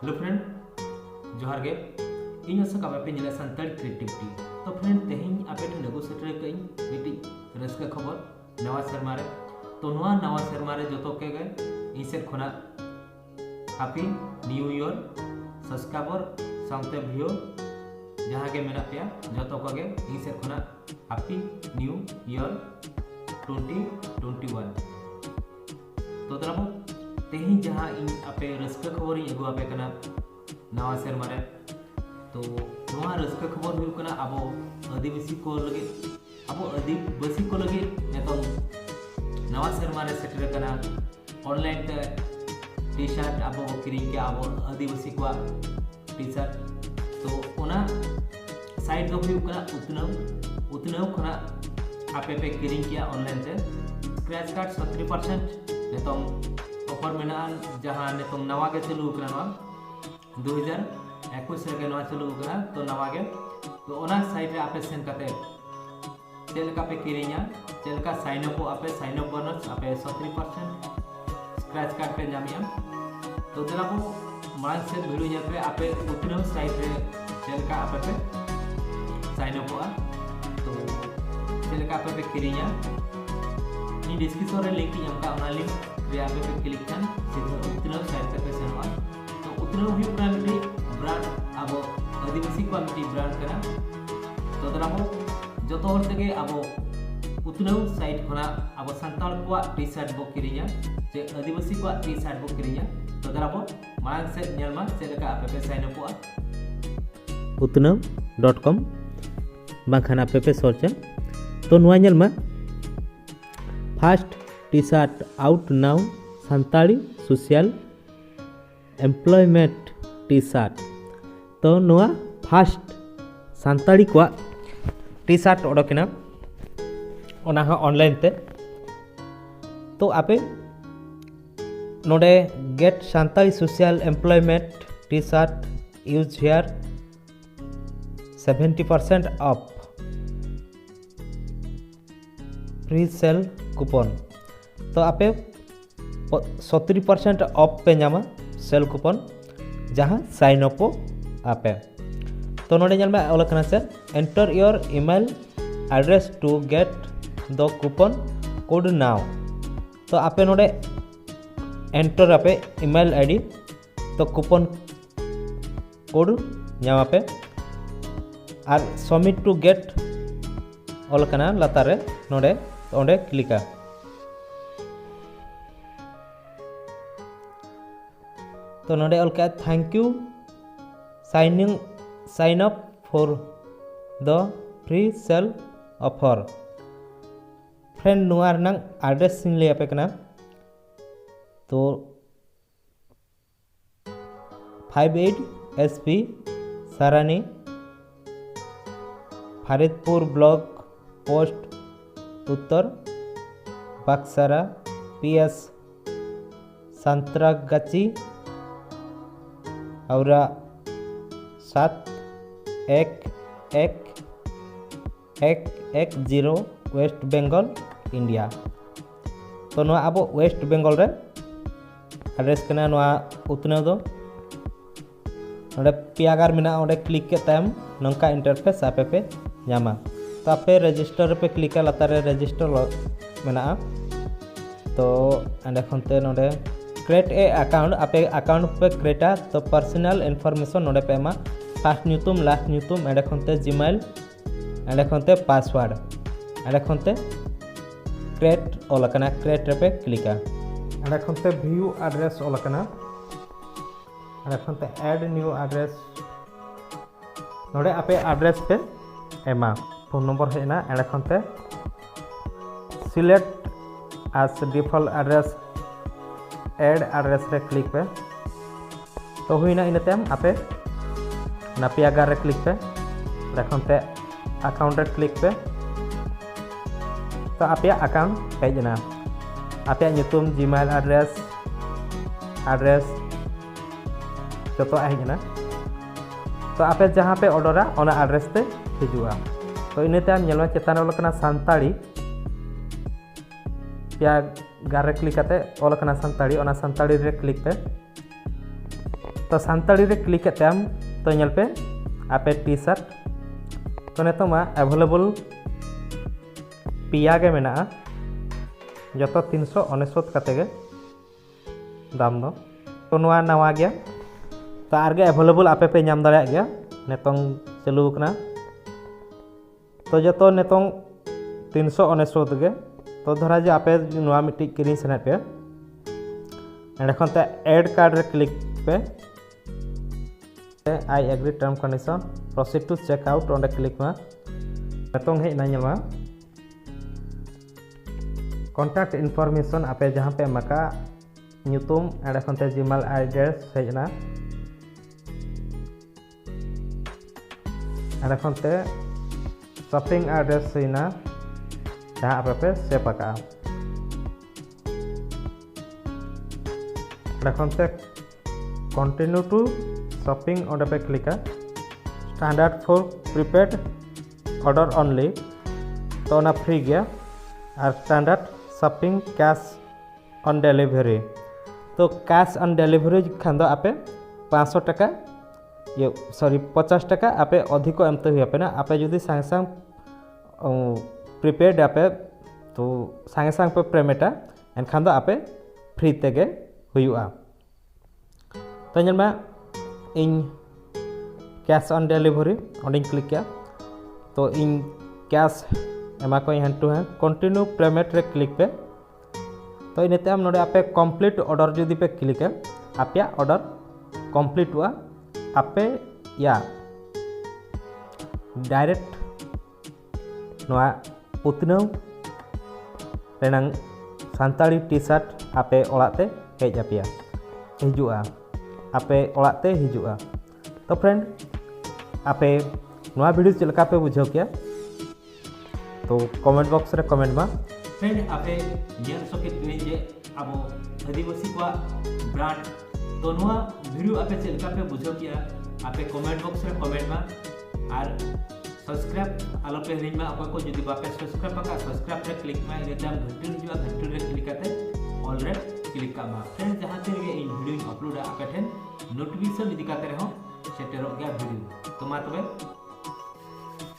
hello friend जोहार गे इन आशा काबे पे नेला संताल क्रिएटिविटी तो फ्रेंड तेहिं आपे ठन ᱟᱹᱜᱩ ᱥᱮᱴᱮᱨ ᱠᱟᱹᱧ ᱢᱤᱫᱴᱤᱡ ᱨᱟᱹᱥᱠᱟᱹ ᱠᱷᱚᱵᱚᱨ नवा सेरमा रे तो नवा सेरमा रे जतो के गे इन सेट खोना हैप्पी न्यू ईयर सब्सक्राइबर साउंते भियो जहां के मेना पे जतो को गे इन सेट खोना हैप्पी न्यू ईयर 2021 तो तराबो तेहिं जहां इन आपे रस्का खबर इन अगु आपे कना नवा सेरमा रे तो नवा रस्का खबर हुई कना अबो आदिवासी को लगे अबो आदिवासी को लगे नेतों नवा सेरमा रे सेटर कना ऑनलाइन ते टी शर्ट अबो किरिंग के अबो आदिवासी को टी शर्ट तो ओना साइड दो हुई कना उतनव खना आपे पे किरिंग किया ऑनलाइन ते स्क्रैच कार्ड 70% नेतों ऑफर मेना जहां नेतों नवा के चालू कना 2021 रे नवा चालू कना तो नवा के तो ओना साइट रे आपे सेंड करते चेलका पे किरिंगा चेलका साइन अप आपे साइन अप बोनस आपे 70% स्क्रैच कार्ड पे जामिया तो जरा को मांग से वीडियो nya पे आपे उतनो साइट रे चेलका आपे पे साइन अप हुआ तो चेलका आपे पे किरिंगा नी डिस्क्रिप्शन रे लिंक यमका ओना लिंक रे आपे पे क्लिक करन सीधा उतनो साइट पे सेनवा तो उतनो व्यू का मिटी ब्रांड अब आदिवासी को मिटी ब्रांड करा तो जरा को जो तो तक अब उतनौ साइट खना अब संताल को टी शर्ट बो किरिया जे आदिवासी को टी शर्ट बो किरिया तो दरा बो मांग से नेलमा चेलका आपे पे साइन अप हुआ utnav.com बाखाना आपे पे सर्च तो नवा नेलमा first T shirt out now Santali social employment T shirt तो नवा फर्स्ट संताली को टी शर्ट ओडोकिना ओना ऑनलाइन ते तो आपे नोडे get Santali social employment T shirt use here 70% off free sale coupon तो आपे 70% ऑफ पे नामा सेल कूपन जहां साइन अप आपे तो नोडे जल में ओला कना से enter your email address to get the coupon code now तो आपे नोडे एंटर आपे ईमेल आईडी तो कूपन कोड नाम पे और सबमिट टू गेट ओला कना लातारे नोडे तो ओंडे क्लिका तो नोडे ओलका thank you sign up for the free sale offer friend नुआर नंग एड्रेस सिंग ले आपे कना तो 58 SP Sarani Faridpur block post Uttar Baksara PS Santragachi और 7110 वेस्ट बेंगल इंडिया तो नवा अब वेस्ट बेंगल रे एड्रेस कना नवा उतनव दो नोडे पियागार मिना ओडे क्लिक के तायम नंका इंटरफेस आपे पे ᱧᱟᱢᱟ तो आपे रजिस्टर पे क्लिक लातार रे रजिस्टर मेना तो अंडे खनते नोडे क्रिएट ए अकाउंट आपे अकाउंट पे क्रिएटा तो पर्सनल इन्फॉर्मेशन नोडे पे मा फर्स्ट न्यूतुम लास्ट न्यूतुम अंडे खनते जीमेल अंडे खनते पासवर्ड अंडे खनते क्रिएट ओलकना क्रिएट पे क्लिका अंडे खनते व्यू एड्रेस ओलकना अंडे खनते ऐड न्यू एड्रेस नोडे आपे एड्रेस पे एमा फोन नंबर हेना अंडे खनते select as default address add address रे क्लिक पे तो हुईना इन तायम आपे नापियागार रे क्लिक पे रखनते अकाउंट रे क्लिक पे तो आपे अकाउंट हेजना आपे ᱧᱩᱛᱩᱢ जीमेल एड्रेस जतो हेजना तो आपे जहां पे ऑर्डरा ओना एड्रेस ते हिजुआ तो इन तायम नेलमा चेतान ओलकना संताली पिया गार रे क्लिक करते ओलकना संताली ओना संताली रे क्लिक पे तो सानताड़ी रे क्लिक करते तो नेल पे आपे टी शर्ट तो नितो मा अवेलेबल पिया गे मेना जो 369 कते गे दाम दो तो नवा नवा गया तो आगे अवेलेबल आपे पे नाम दाड़ा गया नितों चालू कना तो जो नितों 369 गे तो धरा जो आपे नवा मिट्टी किरी सने पे एंडे एड कार्ड रे क्लिक पे I agree term condition proceed to check out on click मा नितों हे ना नेमा कॉन्टैक्ट इनफॉर्मेशन आपे जहां पे मका ᱧᱩᱛᱩᱢ एंडे जीमेल एड्रेस हेजना एंडे शॉपिंग एड्रेस हेना जहाँ आप पे सेव आका एंडे कंटिन्यू टू शॉपिंग ऑर्डर पे click standard for prepaid order only तो ना फ्री गया और standard shopping cash on delivery तो कैश ऑन डिलीवरी खान दो आपे 500 टका ये सॉरी 50 टका आपे अधिक एमते हुई आपे ना आपे जुदी सांगे सांग प्रीपेड आपे तो सांगे सांग पे पेमेंटा एनखान दो आपे फ्री तेगे हुआ तो नेल मा इन cash on delivery on click किया तो इन कैश एमा को hand to hand continue payment रे क्लिक पे तो इन ताम नोडे आपे कंप्लीट ऑर्डर जुदी पे क्लिक है आपया ऑर्डर कंप्लीट हुआ आपे या डायरेक्ट नोआ उतनाव रेनांग सानताड़ी टी शर्ट आपे ओड़ाते हेज आपेया हिजुआ आपे ओड़ाते हिजुआ तो फ्रेंड आपे नोआ वीडियो चलका पे बुझाव किया तो कमेंट बॉक्स रे कमेंट मा फ्रेंड आपे जेल सके जे अब आदिवासी को ब्रांड तो नोआ वीडियो आपे चलका पे बुझो किया आपे कमेंट बॉक्स रे कमेंट मा और सब्सक्राइब आलो पे हिरिन मा अको को जदी बापे सब्सक्राइब पका सब्सक्राइब रे क्लिक मा इने दाम घंटी जुआ घंटी रे क्लिक करते ऑल रे क्लिक का मा फ्रेंड जहां ते गे इन वीडियो अपलोड आपे ठेन नोटिफिकेशन इदी करते रहो सेटेरो गया वीडियो तो मा तबे